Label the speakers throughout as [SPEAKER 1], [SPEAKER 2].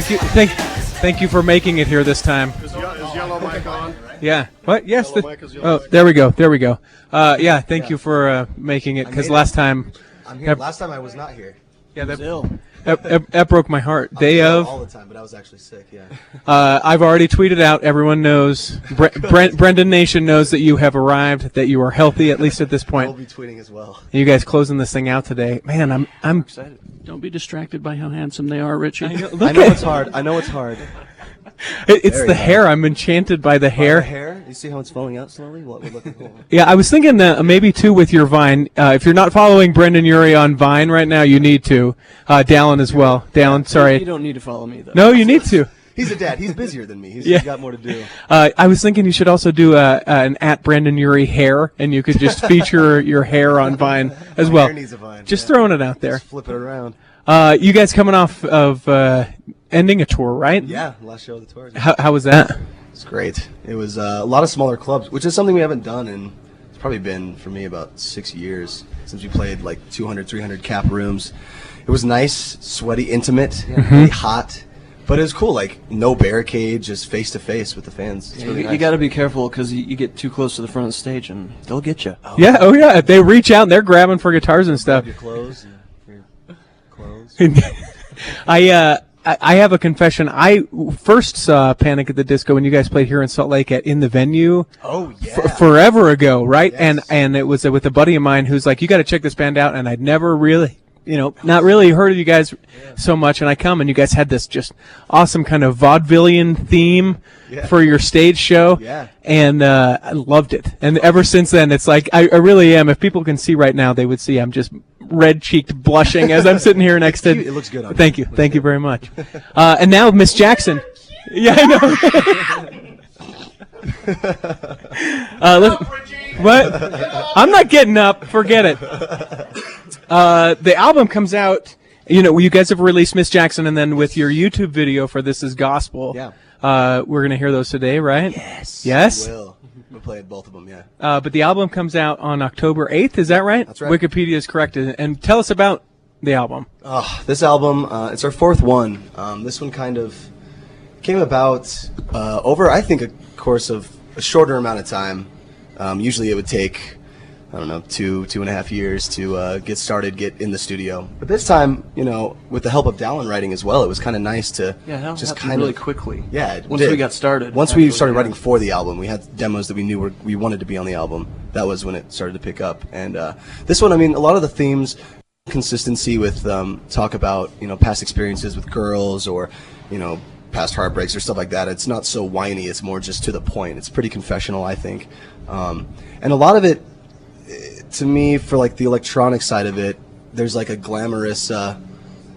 [SPEAKER 1] Thank you for making it here this time.
[SPEAKER 2] Is yellow mic on?
[SPEAKER 1] Yeah. What? Yes.
[SPEAKER 2] Yellow mic.
[SPEAKER 1] There we go. Yeah. Thank you for making it, because last time.
[SPEAKER 3] I'm here. Last time I was not here.
[SPEAKER 1] Yeah,
[SPEAKER 3] I was ill.
[SPEAKER 1] That broke my heart. Day of.
[SPEAKER 3] All the time, but I was actually sick. Yeah.
[SPEAKER 1] I've already tweeted out. Everyone knows. Brendon Nation knows that you have arrived. That you are healthy, at least at this point.
[SPEAKER 3] I'll be tweeting as well.
[SPEAKER 1] You guys closing this thing out today, man. I'm
[SPEAKER 3] excited.
[SPEAKER 4] Don't be distracted by how handsome they are, Richie.
[SPEAKER 3] I know it's hard. I know it's hard.
[SPEAKER 1] It's the hair. I'm enchanted by the hair.
[SPEAKER 3] The hair? You see how it's falling out slowly? What we're looking for.
[SPEAKER 1] Yeah, I was thinking maybe too with your Vine. If you're not following Brendon Urie on Vine right now, you need to. Dallon as well. Dallon, sorry.
[SPEAKER 4] You don't need to follow me, though.
[SPEAKER 1] No, you need to.
[SPEAKER 3] He's a dad. He's busier than me. He's got more to do.
[SPEAKER 1] I was thinking you should also do an @Brendon Urie hair, and you could just feature your hair on Vine as well.
[SPEAKER 3] Hair needs a Vine.
[SPEAKER 1] Just throwing it out there.
[SPEAKER 3] Just flip it around.
[SPEAKER 1] You guys coming off of ending a tour, right?
[SPEAKER 3] Yeah, last show of the tour.
[SPEAKER 1] How was that?
[SPEAKER 3] It's great. It was a lot of smaller clubs, which is something we haven't done in, it's probably been, for me, about 6 years since we played like 200, 300 cap rooms. It was nice, sweaty, intimate, really hot. But it was cool, like no barricade, just face to face with the fans. It's really nice.
[SPEAKER 4] You got to be careful because you get too close to the front of the stage and they'll get you.
[SPEAKER 1] Yeah, oh yeah. They reach out and they're grabbing for guitars and stuff.
[SPEAKER 3] Your clothes. Your clothes.
[SPEAKER 1] I have a confession. I first saw Panic at the Disco when you guys played here in Salt Lake in the venue.
[SPEAKER 3] Oh yeah.
[SPEAKER 1] Forever ago, right?
[SPEAKER 3] Yes.
[SPEAKER 1] And it was with a buddy of mine who's like, you got to check this band out, and I'd never really. Not really heard of you guys so much, and I come, and you guys had this just awesome kind of vaudevillian theme for your stage show, and I loved it. And ever since then, it's like, I really am. If people can see right now, they would see I'm just red-cheeked blushing as I'm sitting here next to...
[SPEAKER 3] It looks good on you.
[SPEAKER 1] Thank you very much. And now Miss Jackson. Yeah, I know. What? I'm not getting up. Forget it. The album comes out, you guys have released Miss Jackson, and then with your YouTube video for This Is Gospel, we're going to hear those today, right? Yes?
[SPEAKER 3] We will. We'll play both of them, yeah.
[SPEAKER 1] But the album comes out on October 8th, is that right?
[SPEAKER 3] That's right.
[SPEAKER 1] Wikipedia is correct. And tell us about the album.
[SPEAKER 3] This album, it's our fourth one. This one kind of came about over, I think, a course of a shorter amount of time. Usually it would take, I don't know, 2.5 years to get started, get in the studio. But this time, with the help of Dallon writing as well, it was kind of nice to just kind of
[SPEAKER 4] really quickly.
[SPEAKER 3] Yeah,
[SPEAKER 4] once we got started.
[SPEAKER 3] Once we started writing for the album, we had demos that we knew we wanted to be on the album. That was when it started to pick up. And this one, I mean, a lot of the themes, consistency with talk about past experiences with girls or past heartbreaks or stuff like that. It's not so whiny. It's more just to the point. It's pretty confessional, I think. And a lot of it, to me, for like the electronic side of it, there's like a glamorous side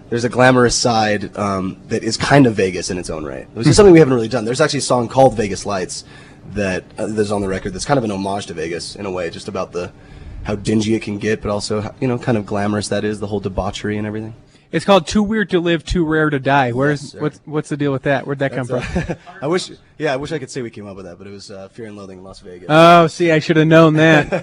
[SPEAKER 3] that is kind of Vegas in its own right. It was just something we haven't really done. There's actually a song called Vegas Lights that's on the record that's kind of an homage to Vegas in a way, just about how dingy it can get, but also kind of glamorous that is, the whole debauchery and everything.
[SPEAKER 1] It's called Too Weird to Live, Too Rare to Die. What's the deal with that? Where'd that come from?
[SPEAKER 3] I wish I could say we came up with that, but it was Fear and Loathing in Las Vegas.
[SPEAKER 1] Oh, see, I should have known that.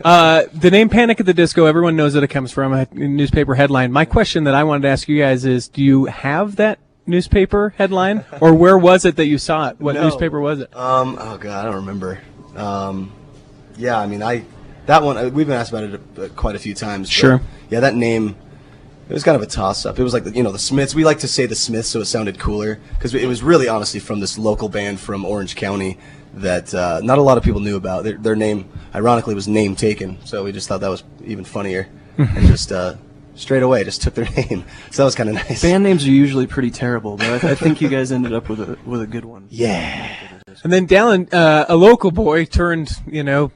[SPEAKER 1] The name Panic at the Disco, everyone knows that it comes from a newspaper headline. My question that I wanted to ask you guys is, do you have that newspaper headline? Or where was it that you saw it? What newspaper was it?
[SPEAKER 3] Oh, God, I don't remember. Yeah, I mean, that one, we've been asked about it quite a few times.
[SPEAKER 1] Sure.
[SPEAKER 3] Yeah, that name... It was kind of a toss-up. It was like, the Smiths. We like to say the Smiths so it sounded cooler, because it was really, honestly, from this local band from Orange County that not a lot of people knew about. Their name, ironically, was Name Taken, so we just thought that was even funnier, and just straight away just took their name. So that was kind of nice.
[SPEAKER 4] Band names are usually pretty terrible, but I think you guys ended up with a good one.
[SPEAKER 3] Yeah.
[SPEAKER 1] And then Dallon, a local boy turned,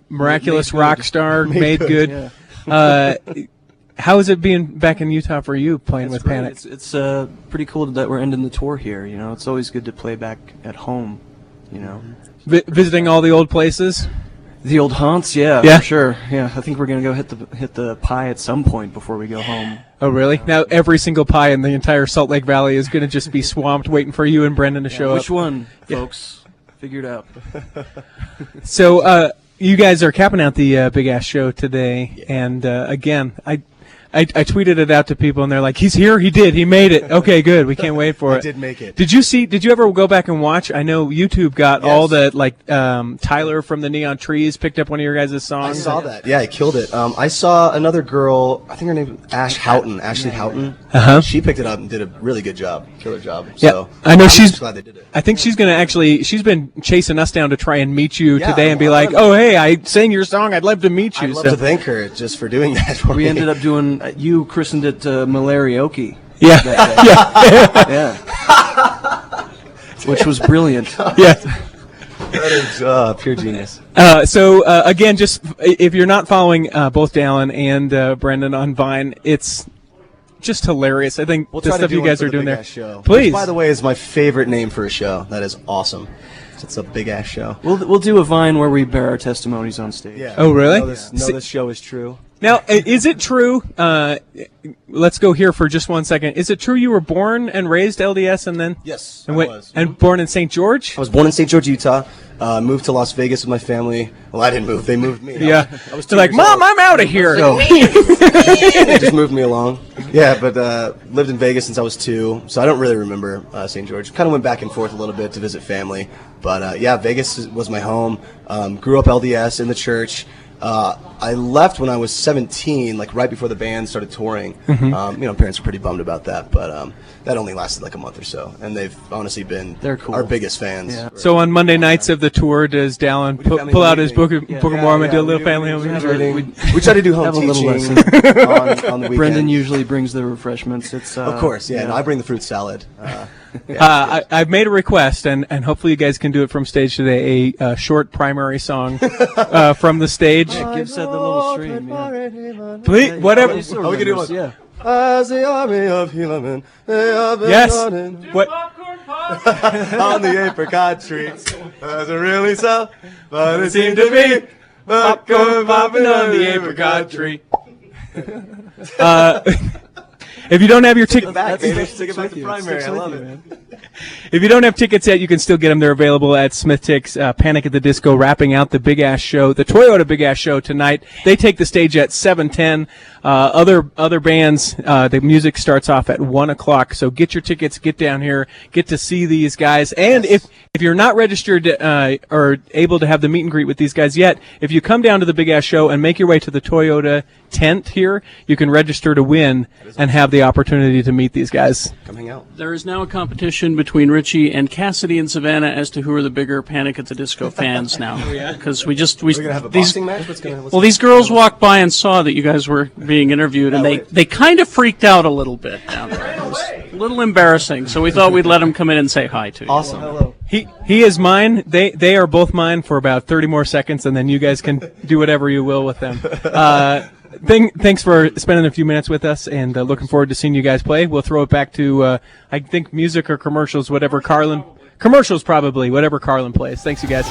[SPEAKER 1] miraculous rock star, made good.
[SPEAKER 4] Yeah.
[SPEAKER 1] How is it being back in Utah for you, playing with Panic?
[SPEAKER 4] It's pretty cool that we're ending the tour here. It's always good to play back at home.
[SPEAKER 1] Visiting all the old places,
[SPEAKER 4] the old haunts. Yeah, for sure. Yeah, I think we're gonna go hit the pie at some point before we go home.
[SPEAKER 1] Oh, really? Now every single pie in the entire Salt Lake Valley is gonna just be swamped, waiting for you and Brendon to show up.
[SPEAKER 4] Which one, folks? Figure it out.
[SPEAKER 1] So you guys are capping out the big ass show today, and again, I tweeted it out to people, and they're like, "He's here. He did. He made it. Okay, good. We can't wait for it."
[SPEAKER 3] I did make it.
[SPEAKER 1] Did you ever go back and watch? I know YouTube got all the Tyler from the Neon Trees picked up one of your guys' songs.
[SPEAKER 3] I saw that. Yeah, he killed it. I saw another girl. I think her name was Ashley Houghton. She picked it up and did a really good job. Killer job. So
[SPEAKER 1] yeah, I know
[SPEAKER 3] she's glad they did it.
[SPEAKER 1] I think she's going to actually. She's been chasing us down to try and meet you today and be like, "Oh, hey, I sang your song. I'd love to meet you."
[SPEAKER 3] I'd love to thank her just for doing that for me.
[SPEAKER 4] We ended up doing. You christened it Malarioki.
[SPEAKER 1] Yeah.
[SPEAKER 4] Yeah. Which was brilliant.
[SPEAKER 1] Yeah.
[SPEAKER 3] That is pure genius.
[SPEAKER 1] So again, just if you're not following both Dallon and Brendon on Vine, it's just hilarious. I think the stuff you guys are doing there.
[SPEAKER 3] Show,
[SPEAKER 1] please.
[SPEAKER 3] Which, by the way, is my favorite name for a show. That is awesome. It's a big ass show.
[SPEAKER 4] We'll do a Vine where we bear our testimonies on stage.
[SPEAKER 3] Yeah.
[SPEAKER 1] Oh, really?
[SPEAKER 3] This show is true.
[SPEAKER 1] Now, is it true? Let's go here for just 1 second. Is it true you were born and raised LDS and then?
[SPEAKER 3] Yes,
[SPEAKER 1] and
[SPEAKER 3] I was.
[SPEAKER 1] And born in St. George?
[SPEAKER 3] I was born in St. George, Utah. Moved to Las Vegas with my family. Well, I didn't move. They moved me.
[SPEAKER 1] Yeah.
[SPEAKER 3] I was
[SPEAKER 1] They're like, Mom, I'm out of here.
[SPEAKER 3] So, they just moved me along. Yeah, but lived in Vegas since I was 2, so I don't really remember St. George. Kind of went back and forth a little bit to visit family. But, yeah, Vegas was my home. Grew up LDS in the church. I left when I was 17, like right before the band started touring. Parents were pretty bummed about that, but that only lasted like a month or so, and they've honestly been our biggest fans.
[SPEAKER 4] Yeah.
[SPEAKER 1] So on Monday nights of the tour, does Dallon pull out his Book of Mormon, do a little family home
[SPEAKER 3] reading? We try to do home teaching on the weekend.
[SPEAKER 4] Brendon usually brings the refreshments. It's
[SPEAKER 3] of course, yeah. No, I bring the fruit salad.
[SPEAKER 1] I've made a request, and hopefully you guys can do it from stage today. A short primary song from the stage.
[SPEAKER 4] Give said the little stream. Yeah.
[SPEAKER 1] Please, whatever.
[SPEAKER 3] We can do one.
[SPEAKER 4] Yeah.
[SPEAKER 3] As the army of Helaman, they have been
[SPEAKER 1] Yes.
[SPEAKER 3] running
[SPEAKER 1] What?
[SPEAKER 3] on the apricot trees. Doesn't really sell, but it seemed to be popcorn popping on the apricot tree.
[SPEAKER 1] If you don't have your ticket, if you don't have tickets yet, you can still get them. They're available at Smith Tick's Panic at the Disco, wrapping out the Big Ass Show, the Toyota Big Ass Show tonight. They take the stage at 7:10. Other bands, the music starts off at 1 o'clock. So get your tickets, get down here, get to see these guys. And if you're not registered or able to have the meet and greet with these guys yet, if you come down to the Big Ass Show and make your way to the Toyota tent here, you can register to win and have the opportunity to meet these guys.
[SPEAKER 3] Come hang out.
[SPEAKER 2] There is now a competition between Richie and Cassidy and Savannah as to who are the bigger Panic at the Disco fans now. Because
[SPEAKER 3] We're gonna have a boxing match.
[SPEAKER 2] these girls walked by and saw that you guys were being interviewed, and they kind of freaked out a little bit down there. It was a little embarrassing, so we thought we'd let them come in and say hi to you.
[SPEAKER 3] Awesome. Hello.
[SPEAKER 1] He is mine. They are both mine for about 30 more seconds, and then you guys can do whatever you will with them. Thanks for spending a few minutes with us, and looking forward to seeing you guys play. We'll throw it back to, I think, music or commercials, whatever Carlin. Commercials, probably, whatever Carlin plays. Thanks, you guys.